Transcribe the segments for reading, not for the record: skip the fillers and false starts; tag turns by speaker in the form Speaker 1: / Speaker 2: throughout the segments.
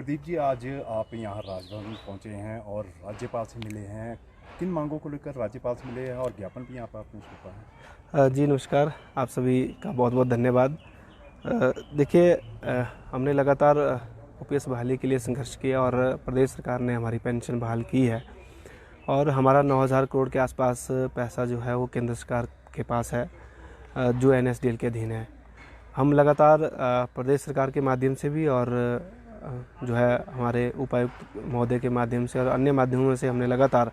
Speaker 1: प्रदीप जी, आज आप यहाँ राजभवन पहुँचे हैं और राज्यपाल से मिले हैं। किन मांगों को लेकर राज्यपाल से मिले हैं और ज्ञापन भी यहाँ पर आपने सौंपा है?
Speaker 2: जी नमस्कार, आप सभी का बहुत बहुत धन्यवाद। देखिए, हमने लगातार ओपीएस बहाली के लिए संघर्ष किया और प्रदेश सरकार ने हमारी पेंशन बहाल की है और हमारा 9,000 करोड़ के आसपास पैसा जो है वो केंद्र सरकार के पास है, जो एनएसडीएल के अधीन है। हम लगातार प्रदेश सरकार के माध्यम से भी और जो है हमारे उपायुक्त महोदय के माध्यम से और अन्य माध्यमों से हमने लगातार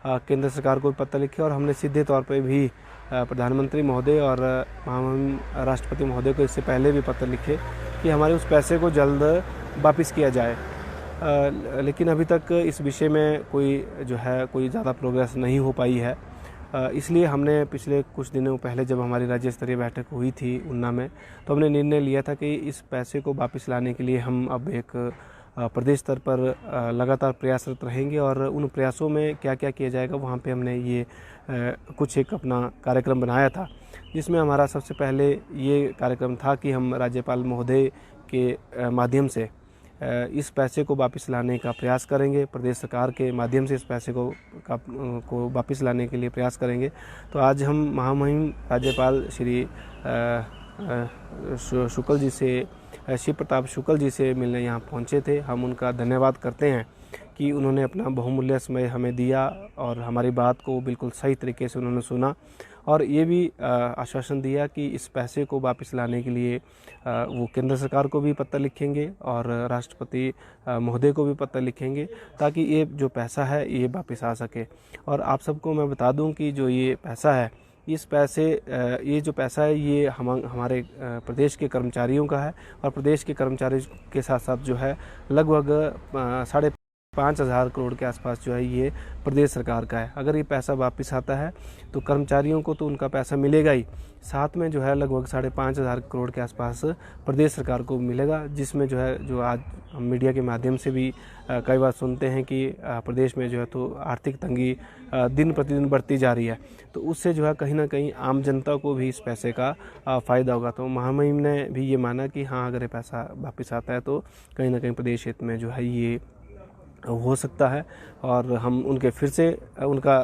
Speaker 2: केंद्र सरकार को पत्र लिखे और हमने सीधे तौर पे भी प्रधानमंत्री महोदय और महामहिम राष्ट्रपति महोदय को इससे पहले भी पत्र लिखे कि हमारे उस पैसे को जल्द वापस किया जाए। लेकिन अभी तक इस विषय में कोई ज़्यादा प्रोग्रेस नहीं हो पाई है। इसलिए हमने पिछले कुछ दिनों पहले जब हमारी राज्य स्तरीय बैठक हुई थी उन्ना में, तो हमने निर्णय लिया था कि इस पैसे को वापस लाने के लिए हम अब एक प्रदेश स्तर पर लगातार प्रयासरत रहेंगे और उन प्रयासों में क्या क्या किया जाएगा वहाँ पे हमने ये कुछ एक अपना कार्यक्रम बनाया था, जिसमें हमारा सबसे पहले ये कार्यक्रम था कि हम राज्यपाल महोदय के माध्यम से इस पैसे को वापस लाने का प्रयास करेंगे, प्रदेश सरकार के माध्यम से इस पैसे को वापस लाने के लिए प्रयास करेंगे। तो आज हम महामहिम राज्यपाल श्री शुक्ल जी से शिव प्रताप शुक्ल जी से मिलने यहाँ पहुँचे थे। हम उनका धन्यवाद करते हैं कि उन्होंने अपना बहुमूल्य समय हमें दिया और हमारी बात को बिल्कुल सही तरीके से उन्होंने सुना और ये भी आश्वासन दिया कि इस पैसे को वापस लाने के लिए वो केंद्र सरकार को भी पत्र लिखेंगे और राष्ट्रपति महोदय को भी पत्र लिखेंगे ताकि ये जो पैसा है ये वापस आ सके। और आप सबको मैं बता दूं कि जो ये पैसा है, ये जो पैसा है ये हमारे प्रदेश के कर्मचारियों का है और प्रदेश के कर्मचारियों के साथ साथ जो है लगभग 5,500 करोड़ के आसपास जो है ये प्रदेश सरकार का है। अगर ये पैसा वापस आता है तो कर्मचारियों को तो उनका पैसा मिलेगा ही, साथ में जो है लगभग 5,500 करोड़ के आसपास प्रदेश सरकार को मिलेगा, जिसमें जो आज हम मीडिया के माध्यम से भी कई बार सुनते हैं कि प्रदेश में जो है तो आर्थिक तंगी दिन प्रतिदिन बढ़ती जा रही है, तो उससे जो है कहीं ना कहीं आम जनता को भी इस पैसे का फ़ायदा होगा। तो महामहिम ने भी ये माना कि हाँ, अगर ये पैसा वापस आता है तो कहीं ना कहीं प्रदेश हित में जो है ये हो सकता है और हम उनके फिर से उनका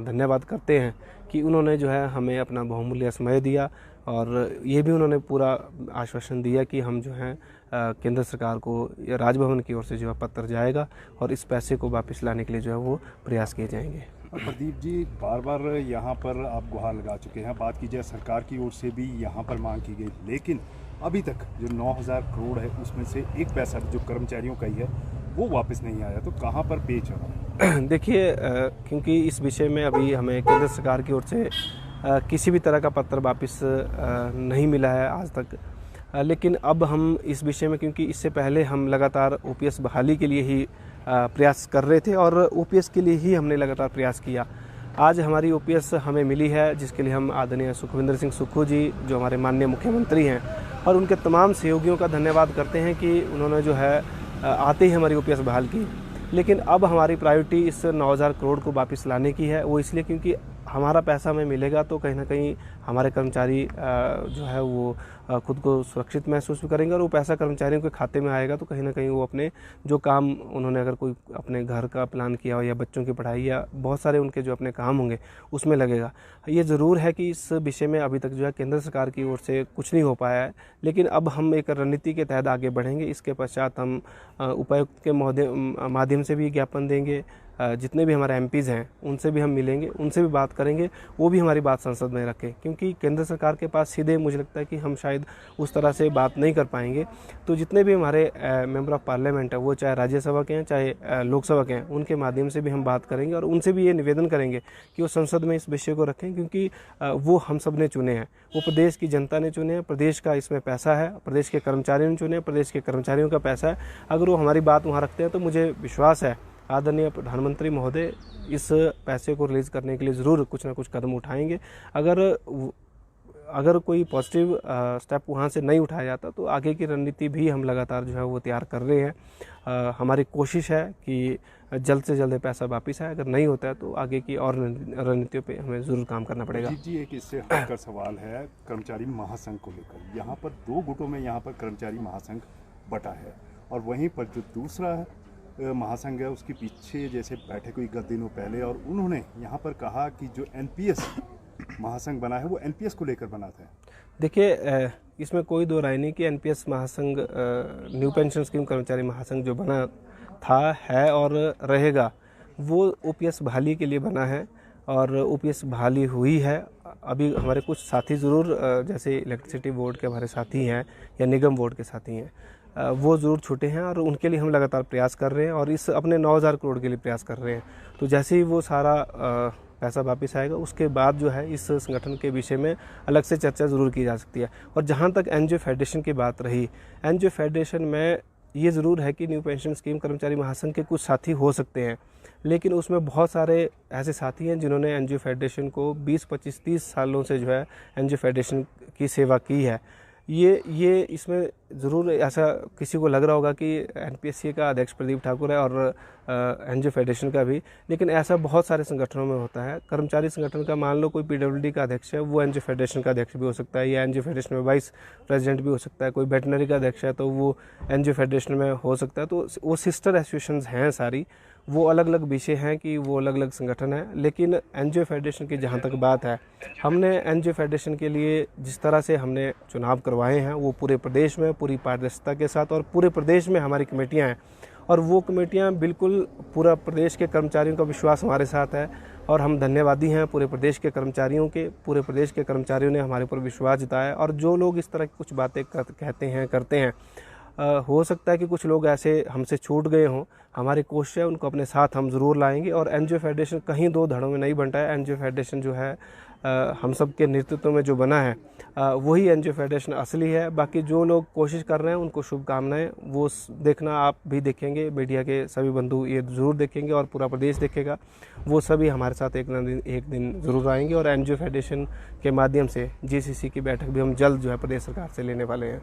Speaker 2: धन्यवाद करते हैं कि उन्होंने जो है हमें अपना बहुमूल्य समय दिया और ये भी उन्होंने पूरा आश्वासन दिया कि हम जो है केंद्र सरकार को राजभवन की ओर से जो है पत्र जाएगा और इस पैसे को वापस लाने के लिए जो है वो प्रयास किए जाएंगे।
Speaker 1: प्रदीप जी, बार बार यहाँ पर आप गुहार लगा चुके हैं, बात की जाए सरकार की ओर से भी यहाँ पर मांग की गई, लेकिन अभी तक जो 9,000 करोड़ है उसमें से एक पैसा जो कर्मचारियों का ही है वो वापस नहीं आया, तो कहाँ पर पेच है?
Speaker 2: देखिए, क्योंकि इस विषय में अभी हमें केंद्र सरकार की ओर से किसी भी तरह का पत्र वापस नहीं मिला है आज तक, लेकिन अब हम इस विषय में, क्योंकि इससे पहले हम लगातार ओपीएस बहाली के लिए ही प्रयास कर रहे थे और ओपीएस के लिए ही हमने लगातार प्रयास किया। आज हमारी ओपीएस हमें मिली है, जिसके लिए हम आदरणीय सुखविंदर सिंह सुक्खू जी जो हमारे माननीय मुख्यमंत्री हैं और उनके तमाम सहयोगियों का धन्यवाद करते हैं कि उन्होंने जो है आते ही हमारी ओपीएस बहाल की। लेकिन अब हमारी प्रायोरिटी इस 9,000 करोड़ को वापस लाने की है। वो इसलिए क्योंकि हमारा पैसा हमें मिलेगा तो कहीं ना कहीं हमारे कर्मचारी जो है वो खुद को सुरक्षित महसूस भी करेंगे और वो पैसा कर्मचारियों के खाते में आएगा तो कहीं ना कहीं वो अपने जो काम उन्होंने अगर कोई अपने घर का प्लान किया हो या बच्चों की पढ़ाई या बहुत सारे उनके जो अपने काम होंगे उसमें लगेगा। ये ज़रूर है कि इस विषय में अभी तक जो है केंद्र सरकार की ओर से कुछ नहीं हो पाया है, लेकिन अब हम एक रणनीति के तहत आगे बढ़ेंगे। इसके पश्चात हम उपायुक्त के माध्यम से भी ज्ञापन देंगे, जितने भी हमारे एमपीज़ हैं उनसे भी हम मिलेंगे, उनसे भी बात करेंगे, वो भी हमारी बात संसद में रखें, क्योंकि केंद्र सरकार के पास सीधे मुझे लगता है कि हम शायद उस तरह से बात नहीं कर पाएंगे। तो जितने भी हमारे मेंबर ऑफ पार्लियामेंट है, वो चाहे राज्यसभा के हैं चाहे लोकसभा के हैं, उनके माध्यम से भी हम बात करेंगे और उनसे भी ये निवेदन करेंगे कि वो संसद में इस विषय को रखें, क्योंकि वो हम सब ने चुने हैं, वो प्रदेश की जनता ने चुने हैं, प्रदेश का इसमें पैसा है, प्रदेश के कर्मचारियों ने चुने, प्रदेश के कर्मचारियों का पैसा है। अगर वो हमारी बात वहाँ रखते हैं तो मुझे विश्वास है आदरणीय प्रधानमंत्री महोदय इस पैसे को रिलीज़ करने के लिए ज़रूर कुछ ना कुछ कदम उठाएंगे। अगर कोई पॉजिटिव स्टेप वहाँ से नहीं उठाया जाता तो आगे की रणनीति भी हम लगातार जो है वो तैयार कर रहे हैं। हमारी कोशिश है कि जल्द से जल्द पैसा वापस आए, अगर नहीं होता है तो आगे की और रणनीतियों पे हमें ज़रूर काम करना पड़ेगा।
Speaker 1: जी, एक इससे हटकर सवाल है कर्मचारी महासंघ को लेकर। यहाँ पर 2 गुटों में यहाँ पर कर्मचारी महासंघ बटा है और वहीं पर जो दूसरा महासंघ है उसके पीछे जैसे बैठक हुई गत दिनों पहले, और उन्होंने यहाँ पर कहा कि जो एनपीएस महासंघ बना है वो एनपीएस को लेकर बना था।
Speaker 2: देखिए, इसमें कोई दो राय नहीं कि एनपीएस महासंघ, न्यू पेंशन स्कीम कर्मचारी महासंघ जो बना था, है और रहेगा, वो ओपीएस बहाली के लिए बना है और ओपीएस बहाली हुई है। अभी हमारे कुछ साथी ज़रूर, जैसे इलेक्ट्रिसिटी बोर्ड के हमारे साथी हैं या निगम बोर्ड के साथी हैं, वो ज़रूर छूटे हैं और उनके लिए हम लगातार प्रयास कर रहे हैं और इस अपने 9,000 करोड़ के लिए प्रयास कर रहे हैं। तो जैसे ही वो सारा पैसा वापस आएगा उसके बाद जो है इस संगठन के विषय में अलग से चर्चा ज़रूर की जा सकती है। और जहाँ तक एनजीओ फेडरेशन की बात रही, एनजीओ फेडरेशन में ये ज़रूर है कि न्यू पेंशन स्कीम कर्मचारी महासंघ के कुछ साथी हो सकते हैं, लेकिन उसमें बहुत सारे ऐसे साथी हैं जिन्होंने एनजीओ फेडरेशन को 20, 25, 30 सालों से जो है एनजीओ फेडरेशन की सेवा की है। ये इसमें ज़रूर ऐसा किसी को लग रहा होगा कि एनपीएससी का अध्यक्ष प्रदीप ठाकुर है और एनजीओ फेडरेशन का भी, लेकिन ऐसा बहुत सारे संगठनों में होता है। कर्मचारी संगठन का मान लो कोई पीडब्ल्यूडी का अध्यक्ष है, वो एनजीओ फेडरेशन का अध्यक्ष भी हो सकता है, या एनजीओ फेडरेशन में वाइस प्रेसिडेंट भी हो सकता है। कोई वेटनरी का अध्यक्ष है तो वो एनजीओ फेडरेशन में हो सकता है। तो वो सिस्टर एसोसिएशंस हैं सारी, वो अलग अलग विषय हैं कि वो अलग अलग संगठन है। लेकिन एनजीओ फेडरेशन की जहाँ तक बात है, हमने एनजीओ फेडरेशन के लिए जिस तरह से हमने चुनाव करवाए हैं वो पूरे प्रदेश में पूरी पारदर्शिता के साथ, और पूरे प्रदेश में हमारी कमेटियां हैं और वो कमेटियां बिल्कुल पूरा प्रदेश के कर्मचारियों का विश्वास हमारे साथ है और हम धन्यवादी हैं पूरे प्रदेश के कर्मचारियों के। पूरे प्रदेश के कर्मचारियों ने हमारे ऊपर विश्वास जताया और जो लोग इस तरह की कुछ बातें कहते हैं, करते हैं, हो सकता है कि कुछ लोग ऐसे हमसे छूट गए हों। हमारी कोशिश है उनको अपने साथ हम ज़रूर लाएंगे और एनजीओ फेडरेशन कहीं दो धड़ों में नहीं बनता है। एनजीओ फेडरेशन जो है हम सब के नेतृत्व में जो बना है वही एनजीओ फेडरेशन असली है। बाकी जो लोग कोशिश कर रहे हैं उनको शुभकामनाएं। वो देखना आप भी देखेंगे, मीडिया के सभी बंधु ये ज़रूर देखेंगे और पूरा प्रदेश देखेगा। वो सभी हमारे साथ एक दिन ज़रूर आएंगे और एनजीओ फेडरेशन के माध्यम से जीसीसी की बैठक भी हम जल्द जो है प्रदेश सरकार से लेने वाले हैं।